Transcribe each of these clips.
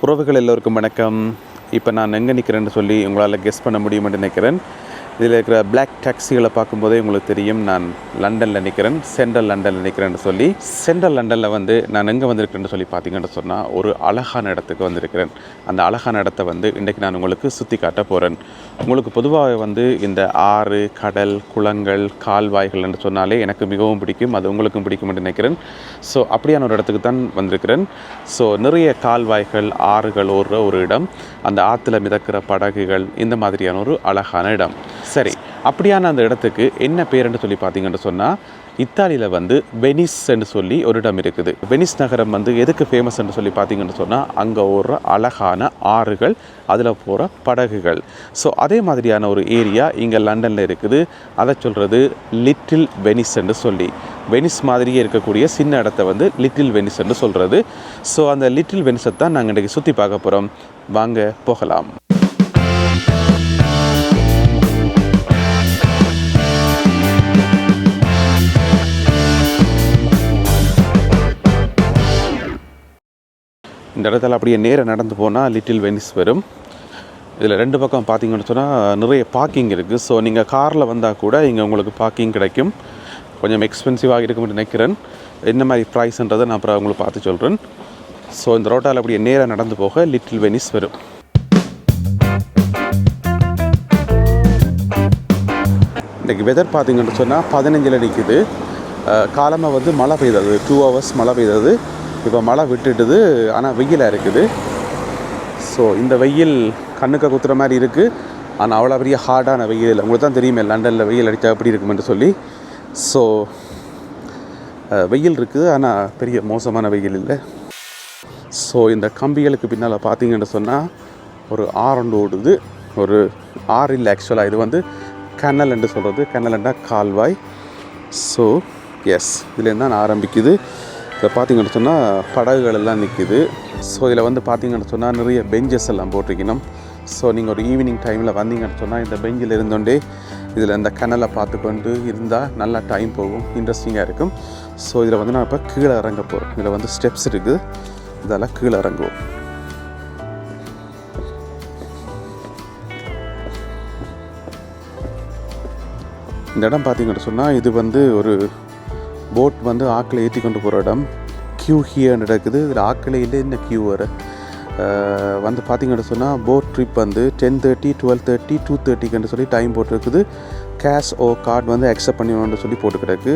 உறவுகள் எல்லோருக்கும் வணக்கம். இப்போ நான் எங்கே நிற்கிறேன்னு சொல்லி உங்களால் கெஸ் பண்ண முடியும்னு நினைக்கிறேன். இதில் இருக்கிற பிளாக் டாக்ஸிகளை பார்க்கும்போதே உங்களுக்கு தெரியும் நான் லண்டனில் நிற்கிறேன், சென்ட்ரல் லண்டனில் நிற்கிறேன்னு சொல்லி. சென்ட்ரல் லண்டனில் வந்து நான் எங்கே வந்திருக்கிறேன்னு சொல்லி பார்த்தீங்கன்னு சொன்னால் ஒரு அழகான இடத்துக்கு வந்திருக்கிறேன். அந்த அழகான இடத்த வந்து இன்றைக்கி நான் உங்களுக்கு சுற்றி காட்ட போகிறேன். உங்களுக்கு பொதுவாக வந்து இந்த ஆறு, கடல், குளங்கள், கால்வாய்கள் என்று சொன்னாலே எனக்கு மிகவும் பிடிக்கும், அது உங்களுக்கும் பிடிக்கும் என்று நினைக்கிறேன். ஸோ அப்படியான ஒரு இடத்துக்கு தான் வந்திருக்கிறேன். ஸோ நிறைய கால்வாய்கள், ஆறுகள் ஓடுற ஒரு இடம், அந்த ஆற்றுல மிதக்கிற படகுகள், இந்த மாதிரியான ஒரு அழகான இடம். சரி, அப்படியான அந்த இடத்துக்கு என்ன பேருன்னு சொல்லி பார்த்தீங்கன்னு சொன்னால், இத்தாலியில் வந்து வெனிஸ் என்று சொல்லி ஒரு இடம் இருக்குது. வெனிஸ் நகரம் வந்து எதுக்கு ஃபேமஸ் என்று சொல்லி பார்த்தீங்கன்னு சொன்னால், அங்கே ஓடுற அழகான ஆறுகள், அதில் போகிற படகுகள். ஸோ அதே மாதிரியான ஒரு ஏரியா இங்கே லண்டனில் இருக்குது. அதை சொல்கிறது லிட்டில் வெனிஸ் என்று சொல்லி. வெனிஸ் மாதிரியே இருக்கக்கூடிய சின்ன இடத்த வந்து லிட்டில் வெனிஸ் என்று சொல்கிறது. ஸோ அந்த லிட்டில் வெனிஸை தான் நாங்கள் இன்றைக்கி சுற்றி பார்க்க போகிறோம். வாங்க போகலாம். இந்த இடத்துல அப்படியே நேராக நடந்து போனால் லிட்டில் வெனிஸ் வரும். இதில் ரெண்டு பக்கம் பார்த்தீங்கன்னு சொன்னால் நிறைய பார்க்கிங் இருக்குது. ஸோ நீங்கள் காரில் வந்தால் கூட இங்கே உங்களுக்கு பார்க்கிங் கிடைக்கும். கொஞ்சம் எக்ஸ்பென்சிவாக இருக்கும்னு நினைக்கிறேன். என்ன மாதிரி ப்ரைஸ்ன்றதை நான் அப்புறம் உங்களுக்கு பார்த்து சொல்கிறேன். ஸோ இந்த ரோட்டால் அப்படியே நேராக நடந்து போக லிட்டில் வெனிஸ் வரும். இன்றைக்கி வெதர் பார்த்தீங்கன்னு சொன்னால் 15 நிற்குது. காலமாக வந்து மழை பெய்தது, 2 hours மழை பெய்தது. இப்போ மழை விட்டுட்டுது, ஆனால் வெயிலாக இருக்குது. ஸோ இந்த வெயில் கண்ணுக்கு குத்துற மாதிரி இருக்குது, ஆனால் அவ்வளோ பெரிய ஹார்டான வெயில் இல்லை. உங்களுக்கு தான் தெரியுமே லண்டனில் வெயில் அடித்தா எப்படி இருக்குமென்று சொல்லி. ஸோ வெயில் இருக்குது, ஆனால் பெரிய மோசமான வெயில் இல்லை. ஸோ இந்த கம்பிகளுக்கு பின்னால் பார்த்தீங்கன்னு சொன்னால் ஒரு ஆரண்டு ஓடுது. ஒரு ஆறு இல்லை, ஆக்சுவலாக இது வந்து கனல் என்று சொல்கிறது. கனல்ண்டா கால்வாய். ஸோ எஸ், இதுலேருந்து தான் ஆரம்பிக்குது. இதில் பார்த்தீங்கன்னு சொன்னால் படகுகள் எல்லாம் நிற்கிது. ஸோ இதில் வந்து பார்த்தீங்கன்னு சொன்னால் நிறைய பெஞ்சஸ் எல்லாம் போட்டிருக்கணும். ஸோ நீங்கள் ஒரு ஈவினிங் டைமில் வந்தீங்கன்னு சொன்னால் இந்த பெஞ்சில் இருந்தோண்டே இதில் இந்த கனலை பார்த்துக்கொண்டு இருந்தால் நல்லா டைம் போகும், இன்ட்ரெஸ்டிங்காக இருக்கும். ஸோ இதில் வந்து நான் இப்போ கீழே இறங்க போகிறோம். இதில் வந்து ஸ்டெப்ஸ் இருக்குது, இதெல்லாம் கீழே இறங்குவோம். இந்த இடம் பார்த்தீங்கன்னு சொன்னால் இது வந்து ஒரு போட் வந்து ஆக்களை ஏற்றி கொண்டு போகிற இடம். கியூ ஹியர் நடக்குது. இதில் ஆக்களை இல்லை, இந்த கியூ வர வந்து பார்த்தீங்கன்னு சொன்னால் போட் ட்ரிப் வந்து 10:30, 12:30, 2:30ன்னு சொல்லி டைம் போட்டிருக்குது. கேஷ் ஓ கார்டு வந்து அக்செப்ட் பண்ணிடணும்னு சொல்லி போட்டு கிடக்கு.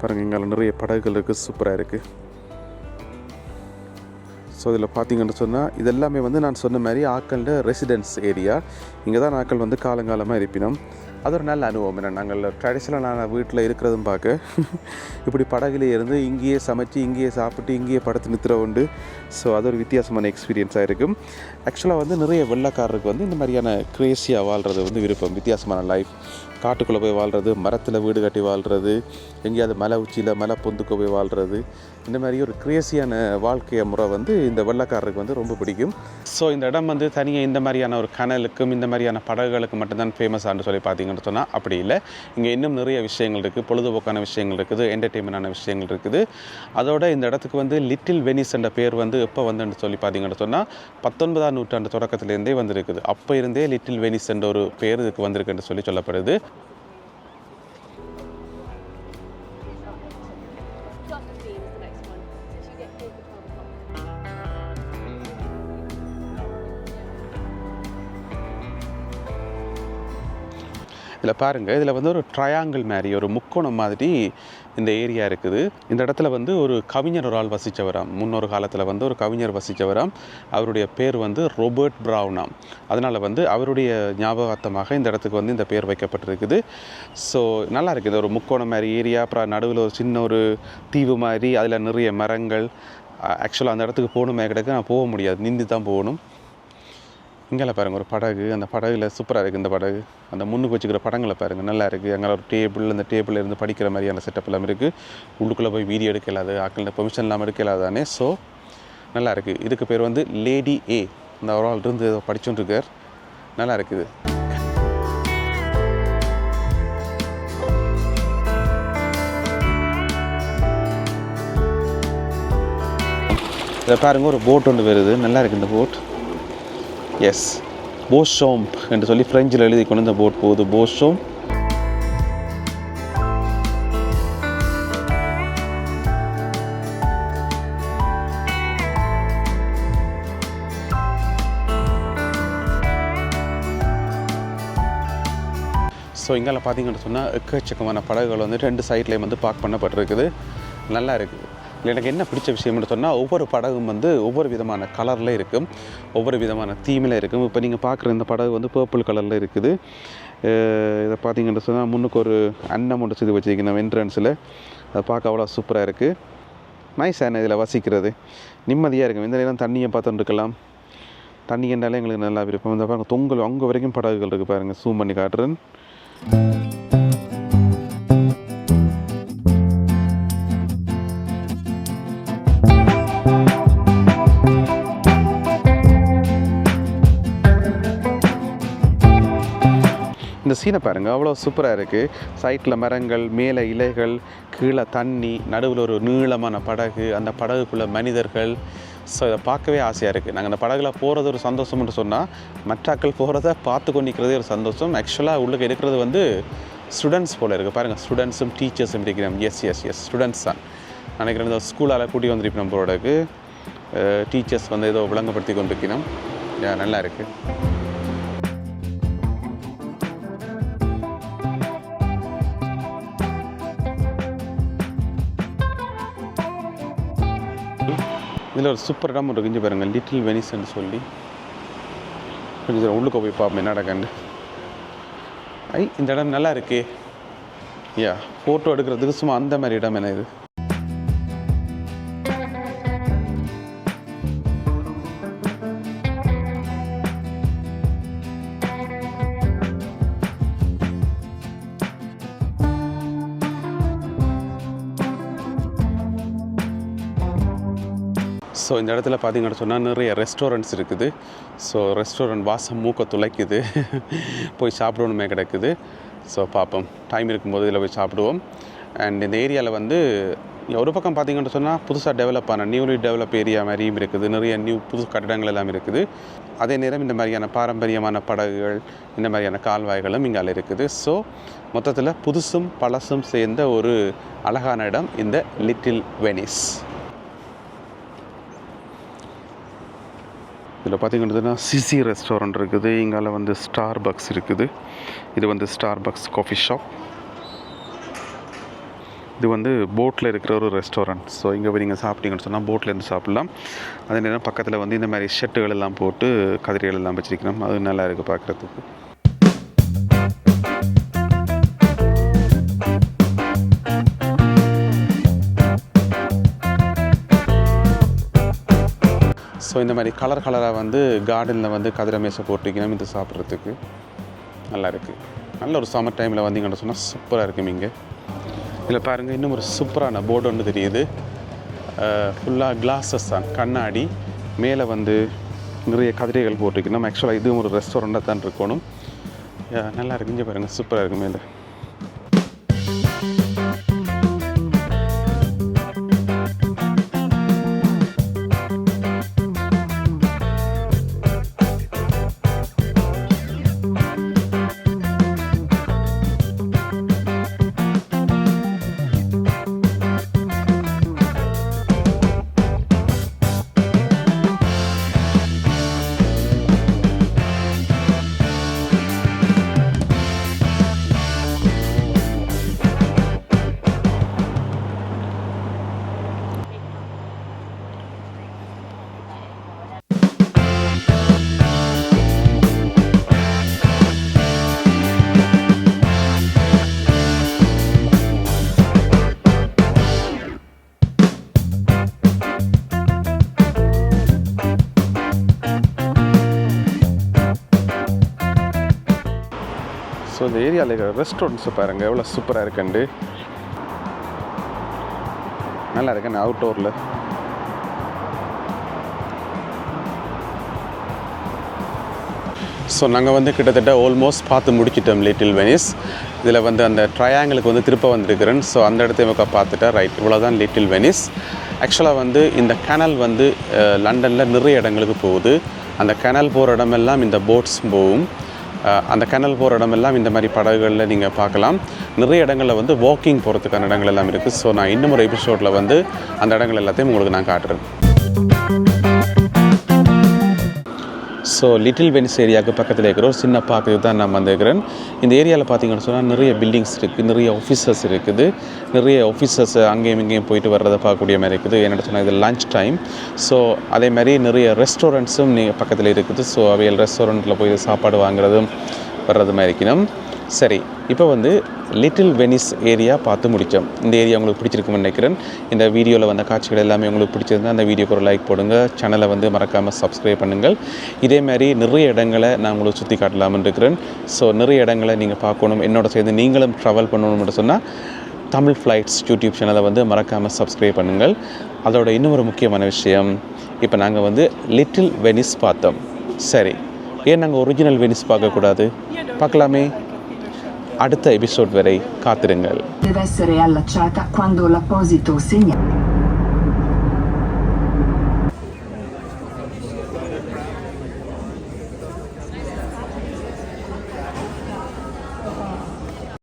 பாருங்கள், இங்கே நிறைய படகுகள் இருக்குது, சூப்பராக இருக்குது. ஸோ இதில் பார்த்தீங்கன்னு சொன்னால் இது எல்லாமே வந்து நான் சொன்ன மாதிரி ஆக்களோட ரெசிடென்ஸ் ஏரியா. இங்கே தான் ஆக்கள் வந்து காலங்காலமாக இருப்பினோம். அது ஒரு நல்ல அனுபவம். ஏன்னா நாங்கள் ட்ரெடிஷ்னலான வீட்டில் இருக்கிறதும் பார்க்க இப்படி படகுலே இருந்து இங்கேயே சமைச்சு, இங்கேயே சாப்பிட்டு, இங்கேயே படுத்து நிறுத்துற உண்டு. ஸோ அது ஒரு வித்தியாசமான எக்ஸ்பீரியன்ஸாக இருக்கும். ஆக்சுவலாக வந்து நிறைய வெள்ளைக்காரருக்கு வந்து இந்த மாதிரியான க்ரேஸியாக வாழ்கிறது வந்து விருப்பம். வித்தியாசமான லைஃப், காட்டுக்குள்ளே போய் வாழ்கிறது, மரத்தில் வீடு கட்டி வாழ்கிறது, எங்கேயாவது மலை உச்சியில் மலை பொந்துக்கு போய் வாழ்கிறது, இந்த மாதிரி ஒரு க்ரேஸியான வாழ்க்கைய முறை வந்து இந்த வெள்ளைக்காரருக்கு வந்து ரொம்ப பிடிக்கும். ஸோ இந்த இடம் வந்து தனியாக இந்த மாதிரியான ஒரு கனலுக்கும் இந்த மாதிரியான படகுகளுக்கு மட்டும்தான் ஃபேமஸானு சொல்லி பார்த்தீங்கன்னு சொன்னால் அப்படி இல்லை. இங்கே இன்னும் நிறைய விஷயங்கள் இருக்குது, பொழுதுபோக்கான விஷயங்கள் இருக்குது, என்டர்டெயின்மெண்டான விஷயங்கள் இருக்குது. அதோட இந்த இடத்துக்கு வந்து லிட்டில் வெனிஸ் என்ற பேர் வந்து எப்போ வந்துன்னு சொல்லி பார்த்தீங்கன்னு சொன்னால் 19ஆம் நூற்றாண்டு தொடக்கத்திலேருந்தே வந்திருக்குது. அப்போ இருந்தே லிட்டில் வெனிஸ் என்ற ஒரு பேர் இதுக்கு வந்திருக்குன்னு சொல்லி சொல்லப்படுது. இதில் பாருங்கள், இதில் வந்து ஒரு ட்ரையாங்கிள் மாதிரி, ஒரு முக்கோணம் மாதிரி இந்த ஏரியா இருக்குது. இந்த இடத்துல வந்து ஒரு கவிஞர் ஒரு ஆள் வசித்தவராம். முன்னொரு காலத்தில் வந்து ஒரு கவிஞர் வசித்தவராம். அவருடைய பேர் வந்து ரோபர்ட் ப்ரவுனாம். அதனால் வந்து அவருடைய ஞாபகார்த்தமாக இந்த இடத்துக்கு வந்து இந்த பேர் வைக்கப்பட்டிருக்குது. ஸோ நல்லா இருக்குது. ஒரு முக்கோணம் மாதிரி ஏரியா, அப்புறம் நடுவில் ஒரு சின்ன ஒரு தீவு மாதிரி, அதில் நிறைய மரங்கள். ஆக்சுவலாக அந்த இடத்துக்கு போகணுமே கிடக்கு, நான் போக முடியாது, நின்று தான் போகணும். இங்கே பாருங்கள் ஒரு படகு, அந்த படகுல சூப்பராக இருக்குது. இந்த படகு அந்த முன்னுக்கு வச்சுக்கிற படங்களை பாருங்கள், நல்லா இருக்குது. அங்கே ஒரு டேபிள், அந்த டேபிளில் இருந்து படிக்கிற மாதிரியான செட்டப் எல்லாம் இருக்குது. உள்ளுக்குள்ளே போய் வீடியோ எடுக்கலாது, ஆக்கள் பெர்மிஷன் இல்லாமல் எடுக்கலாதானே. ஸோ நல்லா இருக்குது. இதுக்கு பேர் வந்து லேடி ஏ. இந்த ஒரு ஆள் இருந்து படிச்சுட்டுருக்கார், நல்லா இருக்குது. இதை பாருங்கள், ஒரு போட் ஒன்று வருது. நல்லா இருக்குது இந்த போட். எஸ், போஷோம் என்று சொல்லி ஃப்ரெஞ்சில் எழுதி கொண்டு இந்த போட் போகுது. போஷோம். ஸோ இங்கே பார்த்தீங்கன்னு சொன்னால் எக்கச்சக்கமான படகுகள் வந்து 2 சைட்லேயும் வந்து பார்க் பண்ணப்பட்டிருக்குது. நல்லா இருக்குது. இல்லை எனக்கு என்ன பிடிச்ச விஷயம்னு சொன்னால் ஒவ்வொரு படகும் வந்து ஒவ்வொரு விதமான கலரில் இருக்கும், ஒவ்வொரு விதமான தீமில் இருக்கும். இப்போ நீங்கள் பார்க்குற இந்த படகு வந்து பர்பிள் கலரில் இருக்குது. இதை பார்த்தீங்கன்னு சொன்னால் முன்னுக்கு ஒரு அன்னம் ஒன்று செய்து வச்சுருக்கணும் என்ட்ரன்ஸில். அதை பார்க்க அவ்வளோ சூப்பராக இருக்குது. நைஸான இதில் வசிக்கிறது நிம்மதியாக இருக்கும். இந்த நேரம் தண்ணியை பார்த்துட்டு இருக்கலாம். தண்ணி என்றாலே எங்களுக்கு நல்லா விருப்பம். இந்த பாருங்கள், தொங்கல் அங்கே வரைக்கும் படகுகள் இருக்குது பாருங்கள். ஜூம் பண்ணி காட்டுறேன். இந்த சீனை பாருங்கள், அவ்வளோ சூப்பராக இருக்குது. சைட்டில் மரங்கள், மேலே இலைகள், கீழே தண்ணி, நடுவில் ஒரு நீளமான படகு, அந்த படகுக்குள்ளே மனிதர்கள். ஸோ இதை பார்க்கவே ஆசையாக இருக்குது. நாங்கள் அந்த படகுல போகிறது ஒரு சந்தோஷம்னு சொன்னால், மற்றாக்கள் போகிறத பார்த்து கொண்டிருக்கிறதே ஒரு சந்தோஷம். ஆக்சுவலாக உள்ளே இருக்கிறது வந்து ஸ்டூடெண்ட்ஸ் போல் இருக்குது பாருங்கள். ஸ்டூடெண்ட்ஸும் டீச்சர்ஸும் இருக்கிறோம். எஸ் ஸ்டூடெண்ட்ஸ் தான் நினைக்கிறேன். இந்த ஸ்கூலால் கூட்டி வந்திருக்கணும் போகிறதுக்கு. டீச்சர்ஸ் வந்து ஏதோ விளங்கப்படுத்தி கொண்டிருக்கணும். நல்லா இருக்குது. இதில் ஒரு சூப்பர் இடம் ஒரு கொஞ்சம் பாருங்கள், லிட்டில் வெனிஸ்ன்னு சொல்லி. கொஞ்சம் உள்ளுக்கு போய் பார்ப்போம் என்ன நடக்கண்டு. இந்த இடம் நல்லா இருக்கே. ஃபோட்டோ எடுக்கிறதுக்கு சும்மா அந்த மாதிரி இடம் என்ன இது. ஸோ இந்த இடத்துல பார்த்தீங்கன்னு சொன்னால் நிறைய ரெஸ்டாரண்ட்ஸ் இருக்குது. ஸோ ரெஸ்டாரண்ட் வாசம் மூக்க துளைக்குது. போய் சாப்பிடணுமே கிடக்குது. ஸோ பார்ப்போம், டைம் இருக்கும்போது இதில் போய் சாப்பிடுவோம். அண்ட் இந்த ஏரியாவில் வந்து ஒரு பக்கம் பார்த்தீங்கன்னு சொன்னால் புதுசாக டெவலப் ஆன நியூலி டெவலப் ஏரியா மாதிரியும் இருக்குது. நிறைய புது கட்டிடங்கள் எல்லாம் இருக்குது. அதே நேரம் இந்த மாதிரியான பாரம்பரியமான படகுகள், இந்த மாதிரியான கால்வாய்களும் இங்கே இருக்குது. ஸோ மொத்தத்தில் புதுசும் பழசும் சேர்ந்த ஒரு அழகான இடம் இந்த லிட்டில் வெனிஸ். இதில் பார்த்திங்கன்னா சிசி ரெஸ்டாரண்ட் இருக்குது. இங்கால வந்து ஸ்டார்பக்ஸ் இருக்குது. இது வந்து ஸ்டார்பக்ஸ் காஃபி ஷாப். இது வந்து போட்டில் இருக்கிற ஒரு ரெஸ்டாரண்ட். ஸோ இங்கே போய் நீங்கள் சாப்பிட்டீங்கன்னு சொன்னால் போட்லேருந்து சாப்பிட்லாம். அதே நேரம் பக்கத்தில் வந்து இந்த மாதிரி ஷெட்டுகள் எல்லாம் போட்டு கதிரைகள் எல்லாம் வச்சுருக்கணும். அது நல்லா இருக்குது பார்க்குறதுக்கு. ஸோ இந்த மாதிரி கலராக வந்து கார்டனில் வந்து கதிரை மேசை போட்டிருக்கணும் இது சாப்பிட்றதுக்கு. நல்லா இருக்குது. நல்ல ஒரு சம்மர் டைமில் வந்தீங்கன்னு சொன்னால் சூப்பராக இருக்கும் இங்கே. இதில் பாருங்கள், இன்னும் ஒரு சூப்பரான போர்டு ஒன்று தெரியுது. ஃபுல்லாக கிளாஸஸ் தான், கண்ணாடி. மேலே வந்து நிறைய கதிரைகள் போட்டிருக்கணும். ஆக்சுவலாக இதுவும் ஒரு ரெஸ்டாரண்ட்டாக தான் இருக்கணும். நல்லா இருக்கு. இங்கே பாருங்கள், சூப்பராக இருக்குது மேலே. ஸோ இந்த ஏரியாவில் இருக்கிற ரெஸ்டாரண்ட்ஸை பாருங்கள் எவ்வளோ சூப்பராக இருக்குண்டு. நல்லா இருக்கேன் அவுட்டோரில். ஸோ நாங்கள் வந்து கிட்டத்தட்ட ஆல்மோஸ்ட் பார்த்து முடிச்சிட்டோம் லிட்டில் வெனிஸ். இதில் வந்து அந்த ட்ரையாங்கிளுக்கு வந்து திருப்ப வந்திருக்கிறேன். ஸோ அந்த இடத்த பார்த்துட்டா ரைட், இவ்வளோ தான் லிட்டில் வெனிஸ். ஆக்சுவலாக வந்து இந்த கனல் வந்து லண்டனில் நிறைய இடங்களுக்கு போகுது. அந்த கனல் போகிற இடமெல்லாம் இந்த போட்ஸ் போகும். அந்த கனல் போகிற இடமெல்லாம் இந்த மாதிரி படகுகளில் நீங்கள் பார்க்கலாம். நிறைய இடங்களில் வந்து வாக்கிங் போகிறதுக்கான இடங்கள் எல்லாம் இருக்குது. ஸோ நான் இன்னும் ஒரு எபிசோடில் வந்து அந்த இடங்கள் எல்லாத்தையும் உங்களுக்கு நான் காட்டுறேன். ஸோ லிட்டில் வெனிஸ் ஏரியாவுக்கு பக்கத்தில் இருக்கிற ஒரு சின்ன பார்க்கு தான் நான் வந்திருக்கிறேன். இந்த ஏரியாவில் பார்த்தீங்கன்னு சொன்னால் நிறைய பில்டிங்ஸ் இருக்குது, நிறைய ஆஃபீஸர்ஸ் இருக்குது. நிறைய ஆஃபீஸர்ஸ் அங்கேயும் இங்கேயும் போயிட்டு வர்றதை பார்க்கக்கூடிய மாதிரி இருக்குது. என்னென்னு சொன்னால் இது லஞ்ச் டைம். ஸோ அதே மாதிரி நிறைய ரெஸ்டாரண்ட்ஸும் நீங்கள் பக்கத்தில் இருக்குது. ஸோ அவைகள் ரெஸ்டாரண்ட்டில் போய் சாப்பாடு வாங்குறதும் வர்றது மாதிரி இருக்கணும். சரி, இப்போ வந்து லிட்டில் வெனிஸ் ஏரியா பார்த்து முடித்தோம். இந்த ஏரியா உங்களுக்கு பிடிச்சிருக்குன்னு நினைக்கிறேன். இந்த வீடியோவில் வந்த காட்சிகள் எல்லாமே உங்களுக்கு பிடிச்சிருந்தா அந்த வீடியோக்கு ஒரு லைக் போடுங்க. சேனலை வந்து மறக்காமல் சப்ஸ்கிரைப் பண்ணுங்கள். இதே மாதிரி நிறைய இடங்களை நான் உங்களுக்கு சுற்றி காட்டலாம்னு இருக்கிறேன். ஸோ நிறைய இடங்களை நீங்கள் பார்க்கணும், என்னோட சேர்ந்து நீங்களும் ட்ராவல் பண்ணணும்னு சொன்னால் தமிழ் ஃப்ளைட்ஸ் யூடியூப் சேனலை வந்து மறக்காமல் சப்ஸ்கிரைப் பண்ணுங்கள். அதோட இன்னும் ஒரு முக்கியமான விஷயம், இப்போ நாங்கள் வந்து லிட்டில் வெனிஸ் பார்த்தோம். சரி, ஏன் நாங்கள் ஒரிஜினல் வெனிஸ் பார்க்கக்கூடாது? பார்க்கலாமே. அடுத்த எபிசோட் வரை காத்திருங்கள். Deve essere allacciata quando l'apposito segnale